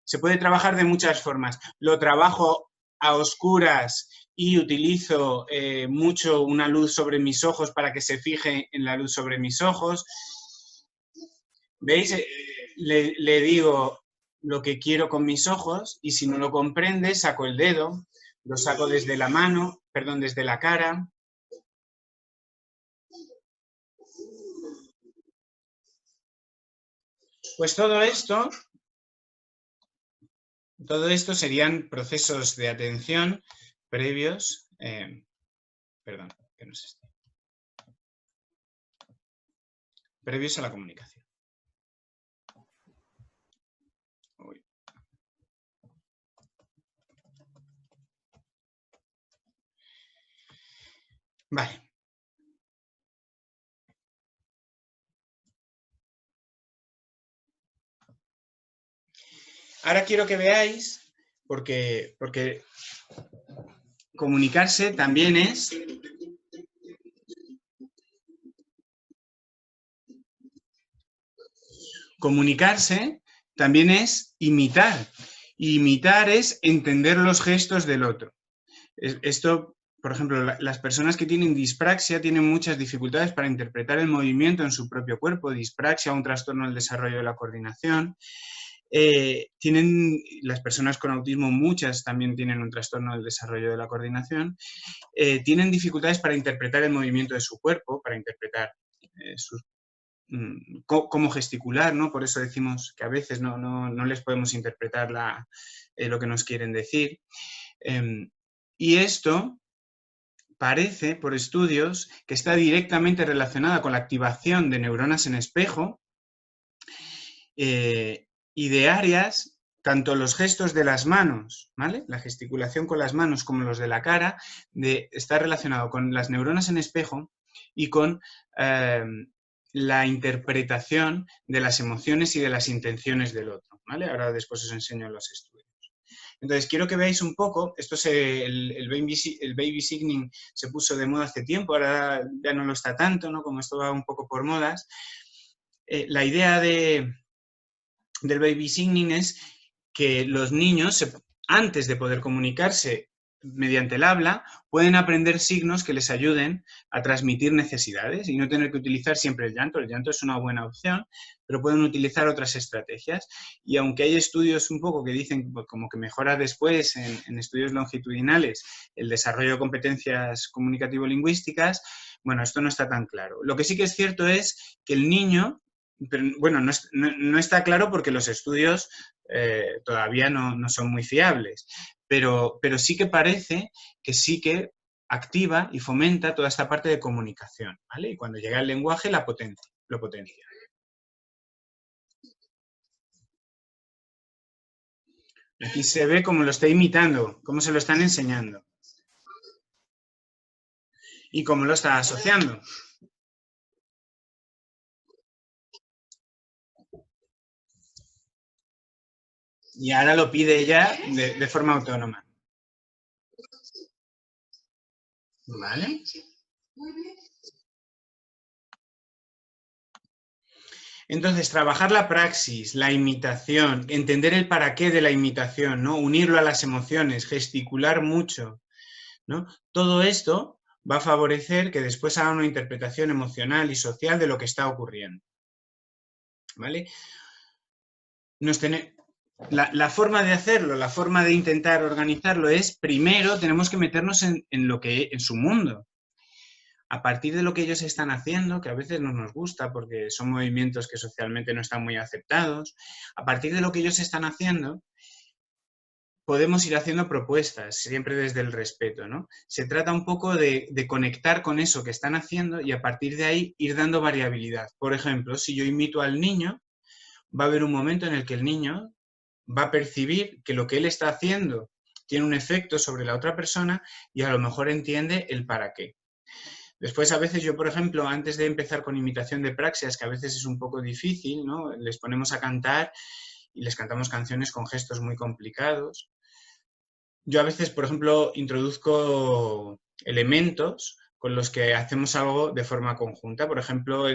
Speaker 1: Se puede trabajar de muchas formas. Lo trabajo a oscuras y utilizo mucho una luz sobre mis ojos para que se fije en la luz sobre mis ojos. ¿Veis? Le digo lo que quiero con mis ojos y si no lo comprende, saco el dedo, lo saco desde la mano, perdón, desde la cara. Pues todo esto serían procesos de atención previos, perdón, que no es este, previos a la comunicación. Uy. Vale. Ahora quiero que veáis, porque comunicarse también Comunicarse también es imitar. Y imitar es entender los gestos del otro. Esto, por ejemplo, las personas que tienen dispraxia tienen muchas dificultades para interpretar el movimiento en su propio cuerpo. Dispraxia, un trastorno del desarrollo de la coordinación. Las personas con autismo, muchas también tienen un trastorno del desarrollo de la coordinación. Tienen dificultades para interpretar el movimiento de su cuerpo, para interpretar cómo gesticular, ¿no? Por eso decimos que a veces no les podemos interpretar lo que nos quieren decir. Y esto parece, por estudios, que está directamente relacionada con la activación de neuronas en espejo y de áreas, tanto los gestos de las manos, ¿vale? La gesticulación con las manos como los de la cara, está relacionado con las neuronas en espejo y con la interpretación de las emociones y de las intenciones del otro, ¿vale? Ahora después os enseño los estudios. Entonces, quiero que veáis un poco, el baby signing se puso de moda hace tiempo, ahora ya no lo está tanto, ¿no? Como esto va un poco por modas. La idea del baby signing es que los niños, antes de poder comunicarse mediante el habla, pueden aprender signos que les ayuden a transmitir necesidades y no tener que utilizar siempre el llanto. El llanto es una buena opción, pero pueden utilizar otras estrategias. Y aunque hay estudios un poco que dicen como que mejora después en estudios longitudinales el desarrollo de competencias comunicativo-lingüísticas, bueno, esto no está tan claro. Lo que sí que es cierto es que el niño, pero, bueno, no está claro porque los estudios todavía no son muy fiables, pero sí que parece que sí que activa y fomenta toda esta parte de comunicación, ¿vale? Y cuando llega el lenguaje lo potencia. Aquí se ve cómo lo está imitando, cómo se lo están enseñando y cómo lo está asociando. Y ahora lo pide ella de forma autónoma. ¿Vale? Entonces, trabajar la praxis, la imitación, entender el para qué de la imitación, ¿no? Unirlo a las emociones, gesticular mucho, ¿no? Todo esto va a favorecer que después haga una interpretación emocional y social de lo que está ocurriendo. ¿Vale? La forma de hacerlo, la forma de intentar organizarlo es, primero, tenemos que meternos en su mundo. A partir de lo que ellos están haciendo, que a veces no nos gusta porque son movimientos que socialmente no están muy aceptados, a partir de lo que ellos están haciendo, podemos ir haciendo propuestas, siempre desde el respeto, ¿no? Se trata un poco de conectar con eso que están haciendo y a partir de ahí ir dando variabilidad. Por ejemplo, si yo imito al niño, va a haber un momento en el que el niño va a percibir que lo que él está haciendo tiene un efecto sobre la otra persona y a lo mejor entiende el para qué. Después, a veces yo, por ejemplo, antes de empezar con imitación de praxias, que a veces es un poco difícil, ¿no? Les ponemos a cantar y les cantamos canciones con gestos muy complicados. Yo a veces, por ejemplo, introduzco elementos con los que hacemos algo de forma conjunta. Por ejemplo,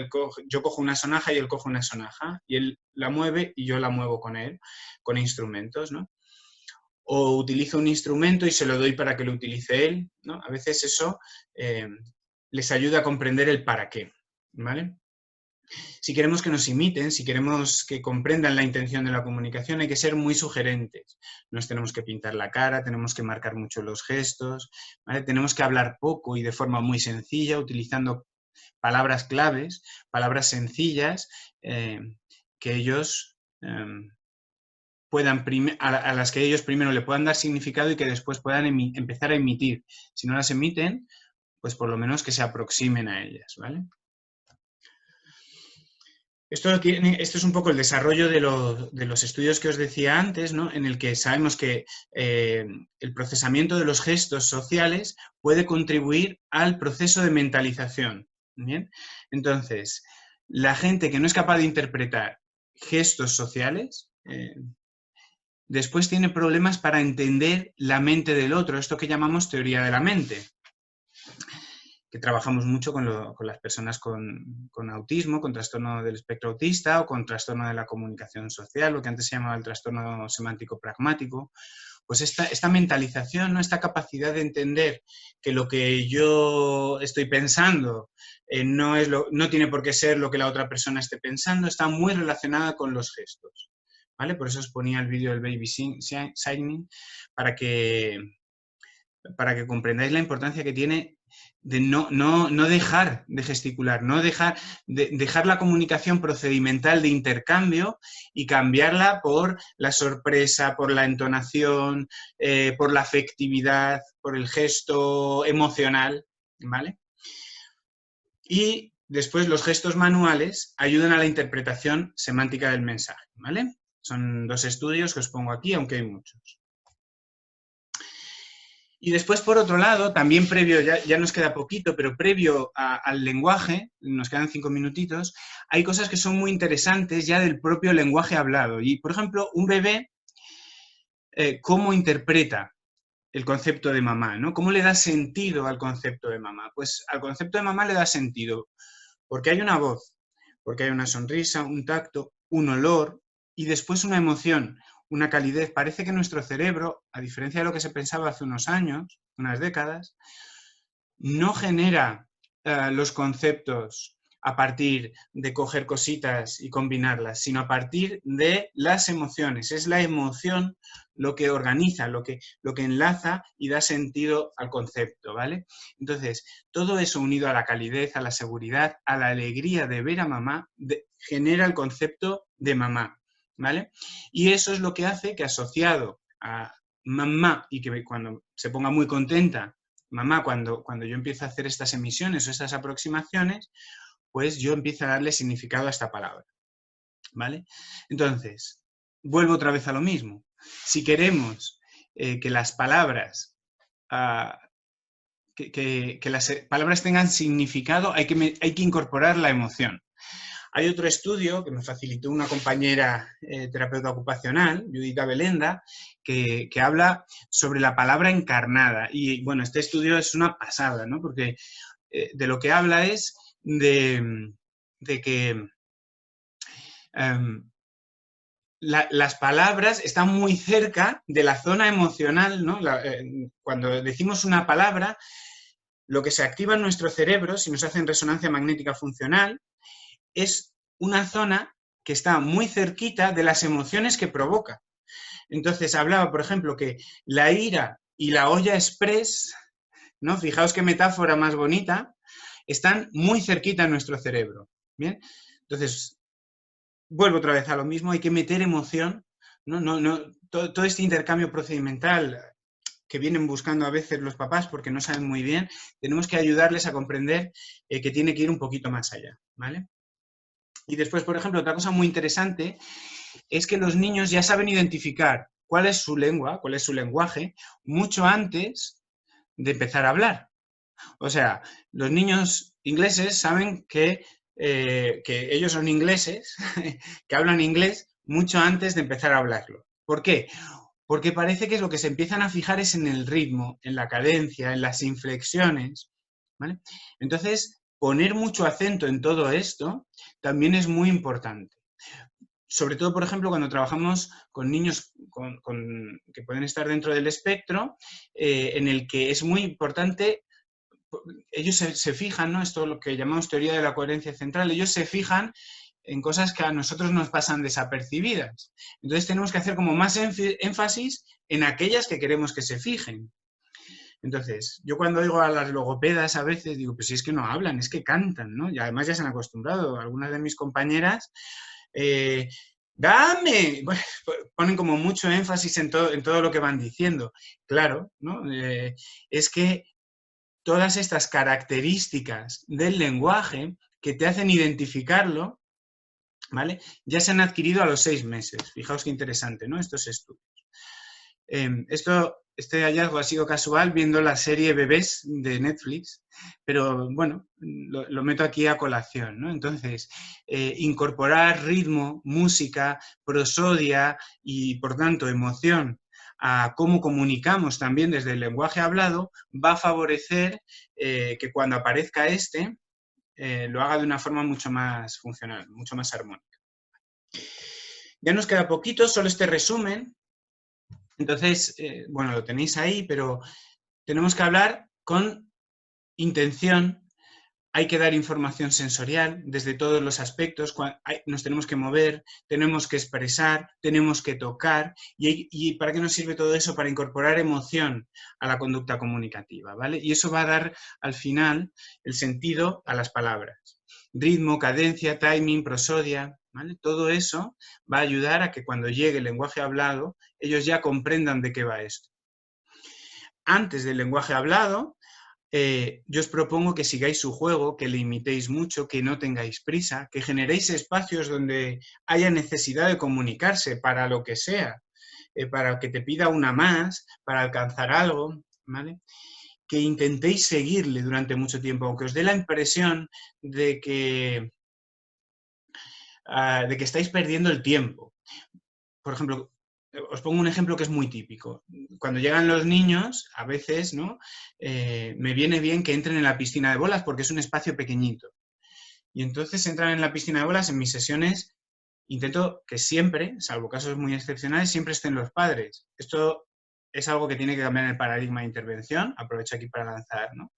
Speaker 1: yo cojo una sonaja y él coge una sonaja y él la mueve y yo la muevo con él, con instrumentos, ¿no? O utilizo un instrumento y se lo doy para que lo utilice él, ¿no? A veces eso les ayuda a comprender el para qué, ¿vale? Si queremos que nos imiten, si queremos que comprendan la intención de la comunicación, hay que ser muy sugerentes. Nos tenemos que pintar la cara, tenemos que marcar mucho los gestos, ¿vale? Tenemos que hablar poco y de forma muy sencilla, utilizando palabras claves, palabras sencillas, que ellos a las que ellos primero le puedan dar significado y que después puedan empezar a emitir. Si no las emiten, pues por lo menos que se aproximen a ellas, ¿vale? Esto es un poco el desarrollo de los estudios que os decía antes, ¿no? En el que sabemos que el procesamiento de los gestos sociales puede contribuir al proceso de mentalización. ¿Bien? Entonces, la gente que no es capaz de interpretar gestos sociales, después tiene problemas para entender la mente del otro, esto que llamamos teoría de la mente. que trabajamos mucho con las personas con autismo, con trastorno del espectro autista o con trastorno de la comunicación social, lo que antes se llamaba el trastorno semántico pragmático. Pues esta mentalización, ¿no? Esta capacidad de entender que lo que yo estoy pensando no tiene por qué ser lo que la otra persona esté pensando, está muy relacionada con los gestos, ¿vale? Por eso os ponía el vídeo del baby signing, para que comprendáis la importancia que tiene de no dejar de gesticular, dejar la comunicación procedimental de intercambio y cambiarla por la sorpresa, por la entonación, por la afectividad, por el gesto emocional, ¿vale? Y después los gestos manuales ayudan a la interpretación semántica del mensaje, ¿vale? Son 2 estudios que os pongo aquí, aunque hay muchos. Y después, por otro lado, también previo, ya nos queda poquito, pero previo al lenguaje, nos quedan 5 minutitos, hay cosas que son muy interesantes ya del propio lenguaje hablado. Y, por ejemplo, un bebé, ¿cómo interpreta el concepto de mamá, ¿no? ¿Cómo le da sentido al concepto de mamá? Pues al concepto de mamá le da sentido porque hay una voz, porque hay una sonrisa, un tacto, un olor y después una emoción, una calidez. Parece que nuestro cerebro, a diferencia de lo que se pensaba hace unos años, unas décadas, no genera los conceptos a partir de coger cositas y combinarlas, sino a partir de las emociones. Es la emoción lo que organiza, lo que enlaza y da sentido al concepto, ¿vale? Entonces, todo eso unido a la calidez, a la seguridad, a la alegría de ver a mamá, genera el concepto de mamá, ¿vale? Y eso es lo que hace que asociado a mamá y que cuando se ponga muy contenta, mamá, cuando yo empiezo a hacer estas emisiones o estas aproximaciones, pues yo empiezo a darle significado a esta palabra, ¿vale? Entonces, vuelvo otra vez a lo mismo. Si queremos que las palabras, que las palabras tengan significado, hay que incorporar la emoción. Hay otro estudio que me facilitó una compañera terapeuta ocupacional, Judita Belenda, que habla sobre la palabra encarnada. Y bueno, este estudio es una pasada, ¿no? Porque de lo que habla es de que las palabras están muy cerca de la zona emocional, ¿no? Cuando decimos una palabra, lo que se activa en nuestro cerebro, si nos hacen resonancia magnética funcional, es una zona que está muy cerquita de las emociones que provoca. Entonces hablaba, por ejemplo, que la ira y la olla express, ¿no? Fijaos qué metáfora más bonita, están muy cerquita en nuestro cerebro. ¿Bien? Entonces, vuelvo otra vez a lo mismo, hay que meter emoción, ¿no? Todo este intercambio procedimental que vienen buscando a veces los papás porque no saben muy bien, tenemos que ayudarles a comprender que tiene que ir un poquito más allá, ¿vale? Y después, por ejemplo, otra cosa muy interesante es que los niños ya saben identificar cuál es su lengua, cuál es su lenguaje, mucho antes de empezar a hablar. O sea, los niños ingleses saben que ellos son ingleses, que hablan inglés mucho antes de empezar a hablarlo. ¿Por qué? Porque parece que lo que se empiezan a fijar es en el ritmo, en la cadencia, en las inflexiones, ¿vale? Entonces, poner mucho acento en todo esto también es muy importante. Sobre todo, por ejemplo, cuando trabajamos con niños que pueden estar dentro del espectro, en el que es muy importante, ellos se fijan, ¿no? Esto es lo que llamamos teoría de la coherencia central, ellos se fijan en cosas que a nosotros nos pasan desapercibidas. Entonces tenemos que hacer como más énfasis en aquellas que queremos que se fijen. Entonces, yo cuando oigo a las logopedas a veces digo, pues si es que no hablan, es que cantan, ¿no? Y además ya se han acostumbrado. Algunas de mis compañeras, ¡dame! Bueno, ponen como mucho énfasis en todo lo que van diciendo. Claro, ¿no? Es que todas estas características del lenguaje que te hacen identificarlo, ¿vale? Ya se han adquirido a los 6 meses. Fijaos qué interesante, ¿no? Estos estudios. Este hallazgo ha sido casual viendo la serie Bebés de Netflix, pero bueno, lo meto aquí a colación, ¿no? Entonces, incorporar ritmo, música, prosodia y, por tanto, emoción a cómo comunicamos también desde el lenguaje hablado, va a favorecer que cuando aparezca lo haga de una forma mucho más funcional, mucho más armónica. Ya nos queda poquito, solo este resumen. Entonces, bueno, lo tenéis ahí, pero tenemos que hablar con intención. Hay que dar información sensorial desde todos los aspectos, nos tenemos que mover, tenemos que expresar, tenemos que tocar. ¿Y para qué nos sirve todo eso? Para incorporar emoción a la conducta comunicativa, ¿vale? Y eso va a dar al final el sentido a las palabras. Ritmo, cadencia, timing, prosodia, ¿vale? Todo eso va a ayudar a que cuando llegue el lenguaje hablado, ellos ya comprendan de qué va esto. Antes del lenguaje hablado, yo os propongo que sigáis su juego, que le imitéis mucho, que no tengáis prisa, que generéis espacios donde haya necesidad de comunicarse para lo que sea, para que te pida una más, para alcanzar algo, ¿vale? Que intentéis seguirle durante mucho tiempo, aunque os dé la impresión de que estáis perdiendo el tiempo. Por ejemplo, os pongo un ejemplo que es muy típico. Cuando llegan los niños, a veces, ¿no? Me viene bien que entren en la piscina de bolas porque es un espacio pequeñito. Y entonces entran en la piscina de bolas. En mis sesiones intento que siempre, salvo casos muy excepcionales, siempre estén los padres. Esto es algo que tiene que cambiar en el paradigma de intervención. Aprovecho aquí para lanzar, ¿no?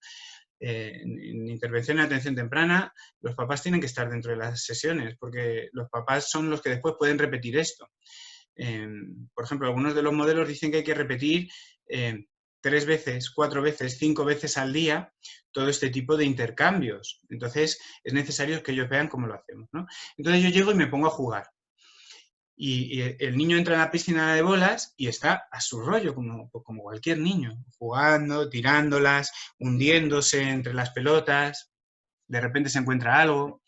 Speaker 1: En intervención en atención temprana, los papás tienen que estar dentro de las sesiones porque los papás son los que después pueden repetir esto. Por ejemplo, algunos de los modelos dicen que hay que repetir 3 veces, 4 veces, 5 veces al día todo este tipo de intercambios. Entonces, es necesario que ellos vean cómo lo hacemos, ¿no? Entonces yo llego y me pongo a jugar. Y el niño entra en la piscina de bolas y está a su rollo, como cualquier niño, jugando, tirándolas, hundiéndose entre las pelotas, de repente se encuentra algo.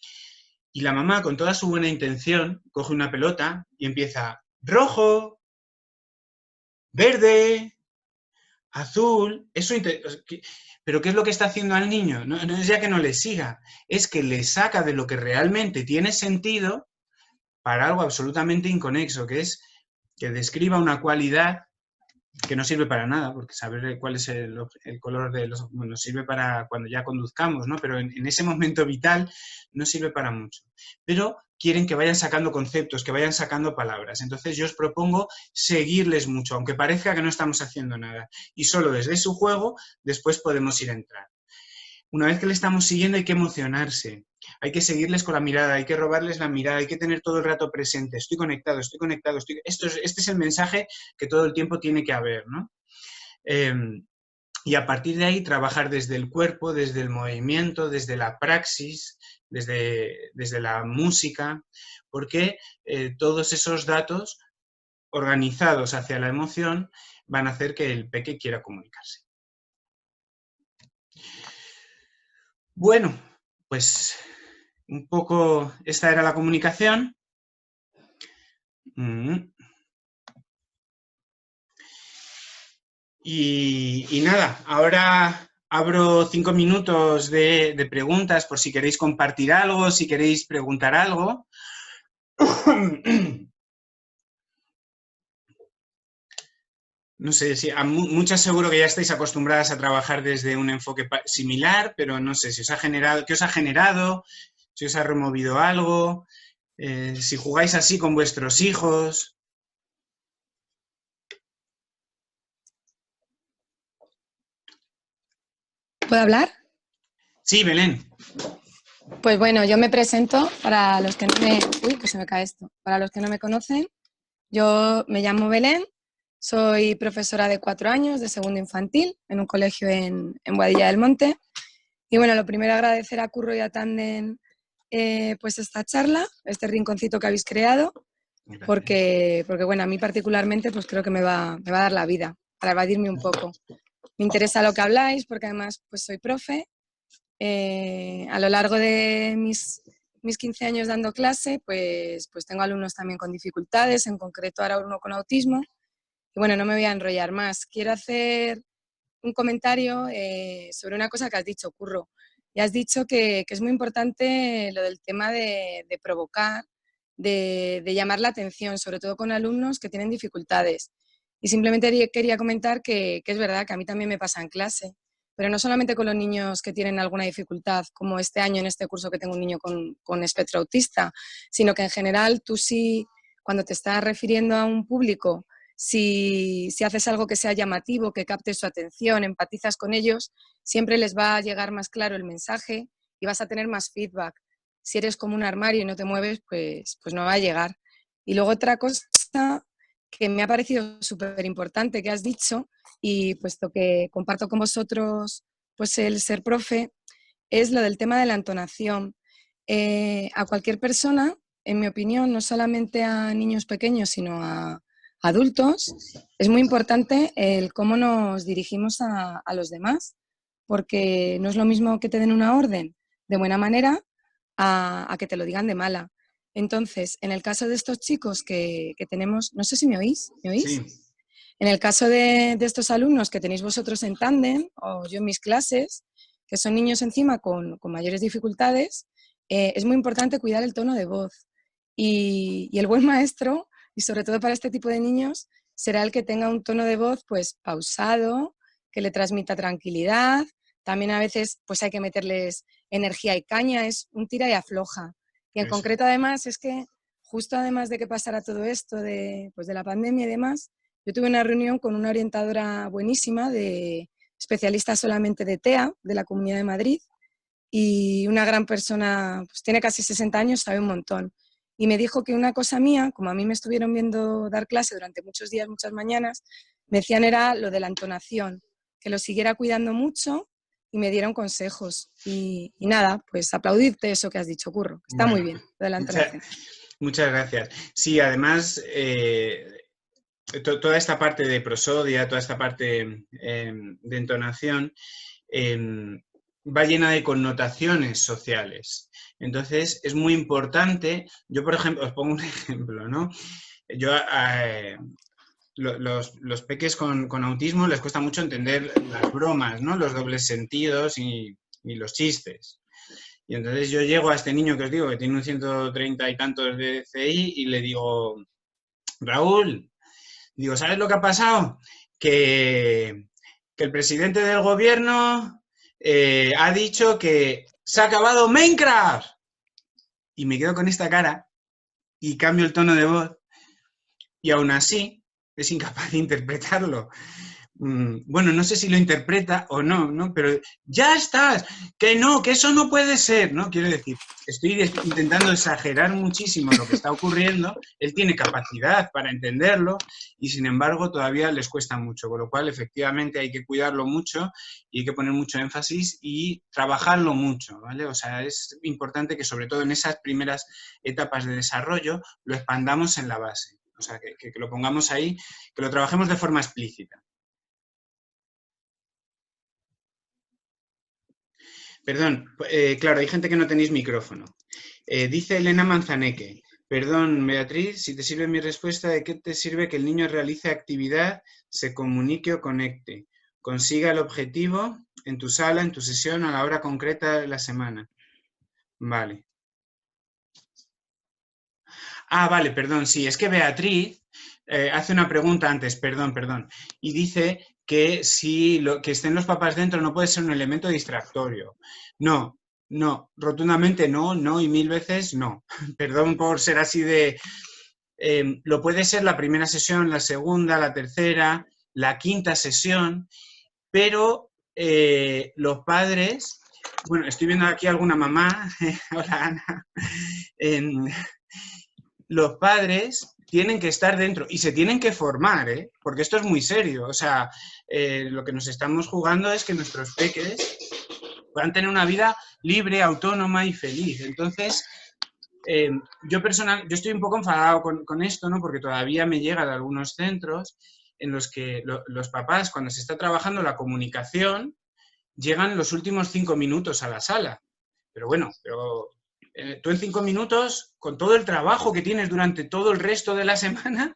Speaker 1: Y la mamá, con toda su buena intención, coge una pelota y empieza: rojo, verde, azul. ¿Pero qué es lo que está haciendo al niño? No es ya que no le siga, es que le saca de lo que realmente tiene sentido para algo absolutamente inconexo, que es que describa una cualidad que no sirve para nada, porque saber cuál es el color de los... Bueno, sirve para cuando ya conduzcamos, ¿no? Pero en ese momento vital no sirve para mucho. Pero quieren que vayan sacando conceptos, que vayan sacando palabras. Entonces yo os propongo seguirles mucho, aunque parezca que no estamos haciendo nada. Y solo desde su juego después podemos ir a entrar. Una vez que le estamos siguiendo hay que emocionarse, hay que seguirles con la mirada, hay que robarles la mirada, hay que tener todo el rato presente, estoy conectado, estoy conectado, este es el mensaje que todo el tiempo tiene que haber, ¿no? Y a partir de ahí trabajar desde el cuerpo, desde el movimiento, desde la praxis, desde la música, porque todos esos datos organizados hacia la emoción van a hacer que el peque quiera comunicarse. Bueno, pues un poco esta era la comunicación. Y nada, ahora abro 5 minutos de preguntas por si queréis compartir algo, si queréis preguntar algo. No sé, si muchas seguro que ya estáis acostumbradas a trabajar desde un enfoque similar, pero no sé si os ha generado, qué os ha generado, si os ha removido algo, si jugáis así con vuestros hijos.
Speaker 3: ¿Puedo hablar?
Speaker 1: Sí, Belén.
Speaker 3: Pues bueno, yo me presento para los que no me... Uy, que se me cae esto. Para los que no me conocen, yo me llamo Belén, soy profesora de 4 años de segundo infantil en un colegio en Boadilla del Monte. Y bueno, lo primero agradecer a Curro y a Tandem pues esta charla, este rinconcito que habéis creado, porque bueno, a mí particularmente pues creo que me va a dar la vida para evadirme un poco. Me interesa lo que habláis porque además pues soy profe. A lo largo de mis 15 años dando clase, pues tengo alumnos también con dificultades, en concreto ahora uno con autismo. Y bueno, no me voy a enrollar más. Quiero hacer un comentario sobre una cosa que has dicho, Curro. Y has dicho que es muy importante lo del tema de provocar, de llamar la atención, sobre todo con alumnos que tienen dificultades. Y simplemente quería comentar que es verdad que a mí también me pasa en clase, pero no solamente con los niños que tienen alguna dificultad, como este año en este curso que tengo un niño con espectro autista, sino que en general tú sí, cuando te estás refiriendo a un público, si haces algo que sea llamativo, que capte su atención, empatizas con ellos, siempre les va a llegar más claro el mensaje y vas a tener más feedback. Si eres como un armario y no te mueves, pues no va a llegar. Y luego otra cosa que me ha parecido súper importante que has dicho, y puesto que comparto con vosotros pues el ser profe, es lo del tema de la entonación. A cualquier persona, en mi opinión, no solamente a niños pequeños, sino a adultos, es muy importante el cómo nos dirigimos a los demás, porque no es lo mismo que te den una orden de buena manera a que te lo digan de mala. Entonces, en el caso de estos chicos que tenemos, no sé si me oís, ¿me oís?
Speaker 1: Sí.
Speaker 3: En el caso de estos alumnos que tenéis vosotros en tándem, o yo en mis clases, que son niños encima con mayores dificultades, es muy importante cuidar el tono de voz. Y el buen maestro, y sobre todo para este tipo de niños, será el que tenga un tono de voz pues pausado, que le transmita tranquilidad. También a veces pues hay que meterles energía y caña, es un tira y afloja. Y en
Speaker 1: Eso.
Speaker 3: concreto además es que justo además de que pasara todo esto de la pandemia y demás, yo tuve una reunión con una orientadora buenísima, de especialista solamente de TEA, de la Comunidad de Madrid, y una gran persona, pues tiene casi 60 años, sabe un montón. Y me dijo que una cosa mía, como a mí me estuvieron viendo dar clase durante muchos días, muchas mañanas, me decían era lo de la entonación, que lo siguiera cuidando mucho y me dieron consejos. Y nada, pues aplaudirte eso que has dicho, Curro. Está muy bien, lo de la entonación.
Speaker 1: Muchas gracias. Sí, además, toda esta parte de prosodia, toda esta parte de entonación, va llena de connotaciones sociales. Entonces, es muy importante, yo por ejemplo, os pongo un ejemplo, ¿no? Yo, los peques con autismo les cuesta mucho entender las bromas, ¿no? Los dobles sentidos y los chistes. Y entonces yo llego a este niño que os digo, que tiene un 130 y tantos de CI, y le digo, Raúl, digo, ¿sabes lo que ha pasado? Que el presidente del gobierno ha dicho que se ha acabado Minecraft. Y me quedo con esta cara y cambio el tono de voz y aún así es incapaz de interpretarlo. Bueno, no sé si lo interpreta o no, ¿no? Pero ya estás, que no, que eso no puede ser, ¿no? Quiero decir, estoy intentando exagerar muchísimo lo que está ocurriendo, él tiene capacidad para entenderlo y sin embargo todavía les cuesta mucho, con lo cual efectivamente hay que cuidarlo mucho y hay que poner mucho énfasis y trabajarlo mucho, ¿vale? O sea, es importante que sobre todo en esas primeras etapas de desarrollo lo expandamos en la base, o sea, que lo pongamos ahí, que lo trabajemos de forma explícita. Perdón, claro, hay gente que no tenéis micrófono. Dice Elena Manzaneque, perdón, Beatriz, si te sirve mi respuesta, ¿de qué te sirve que el niño realice actividad, se comunique o conecte, consiga el objetivo en tu sala, en tu sesión, a la hora concreta de la semana? Vale. Ah, vale, perdón, sí, es que Beatriz hace una pregunta antes, perdón, y dice que si que estén los papás dentro no puede ser un elemento distractorio. No, rotundamente no y 1000 veces no. Perdón por ser así de... lo puede ser la primera sesión, la segunda, la tercera, la quinta sesión, pero los padres... Bueno, estoy viendo aquí alguna mamá. Hola, Ana. Los padres tienen que estar dentro y se tienen que formar, ¿eh? Porque esto es muy serio. O sea, lo que nos estamos jugando es que nuestros peques puedan tener una vida libre, autónoma y feliz. Entonces, yo estoy un poco enfadado con esto, ¿no? Porque todavía me llega de algunos centros en los que los papás, cuando se está trabajando la comunicación, llegan los últimos 5 minutos a la sala. Pero bueno, tú en 5 minutos, con todo el trabajo que tienes durante todo el resto de la semana,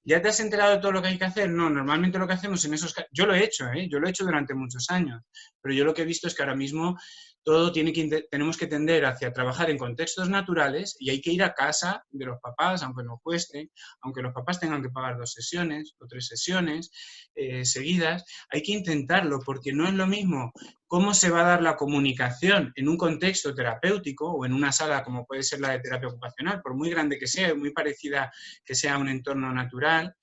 Speaker 1: ¿ya te has enterado de todo lo que hay que hacer? No, normalmente lo que hacemos en esos casos, yo lo he hecho, yo lo he hecho durante muchos años, pero yo lo que he visto es que ahora mismo todo tenemos que tender hacia trabajar en contextos naturales y hay que ir a casa de los papás, aunque nos cueste, aunque los papás tengan que pagar 2 sesiones o 3 sesiones seguidas, hay que intentarlo porque no es lo mismo cómo se va a dar la comunicación en un contexto terapéutico o en una sala como puede ser la de terapia ocupacional, por muy grande que sea, muy parecida que sea un entorno natural,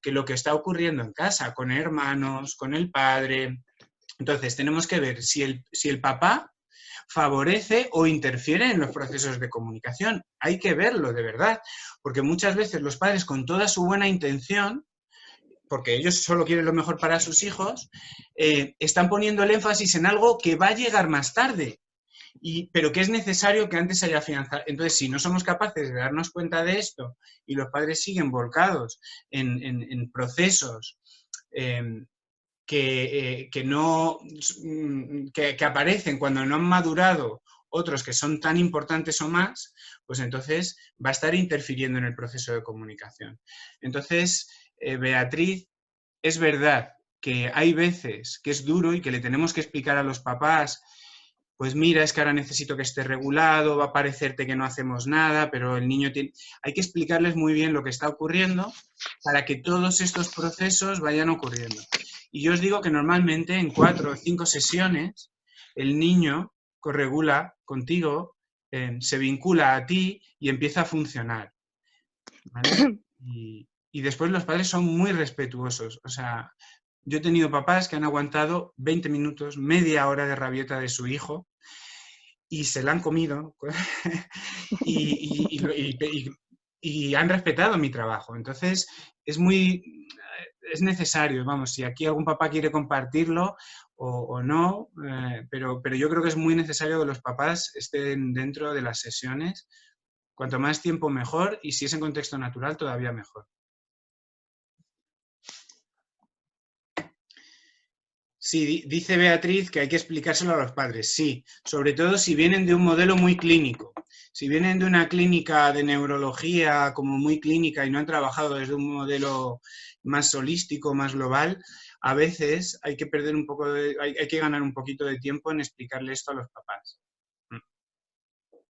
Speaker 1: que lo que está ocurriendo en casa, con hermanos, con el padre. Entonces, tenemos que ver si el papá favorece o interfiere en los procesos de comunicación. Hay que verlo, de verdad, porque muchas veces los padres, con toda su buena intención, porque ellos solo quieren lo mejor para sus hijos, están poniendo el énfasis en algo que va a llegar más tarde, pero que es necesario que antes haya afianzado. Entonces, si no somos capaces de darnos cuenta de esto y los padres siguen volcados en procesos que aparecen cuando no han madurado otros que son tan importantes o más, pues entonces va a estar interfiriendo en el proceso de comunicación. Entonces, Beatriz, es verdad que hay veces que es duro y que le tenemos que explicar a los papás, pues mira, es que ahora necesito que esté regulado, va a parecerte que no hacemos nada, pero el niño tiene... Hay que explicarles muy bien lo que está ocurriendo para que todos estos procesos vayan ocurriendo. Y yo os digo que normalmente en 4 o 5 sesiones el niño corregula contigo, se vincula a ti y empieza a funcionar, ¿vale? Y después los padres son muy respetuosos. O sea, yo he tenido papás que han aguantado 20 minutos, media hora de rabieta de su hijo y se la han comido y han respetado mi trabajo. Entonces, es necesario, vamos, si aquí algún papá quiere compartirlo o no, pero yo creo que es muy necesario que los papás estén dentro de las sesiones. Cuanto más tiempo mejor, y si es en contexto natural, todavía mejor. Sí, dice Beatriz que hay que explicárselo a los padres, sí, sobre todo si vienen de un modelo muy clínico. Si vienen de una clínica de neurología como muy clínica y no han trabajado desde un modelo más holístico, más global, a veces hay que perder un poco hay que ganar un poquito de tiempo en explicarle esto a los papás.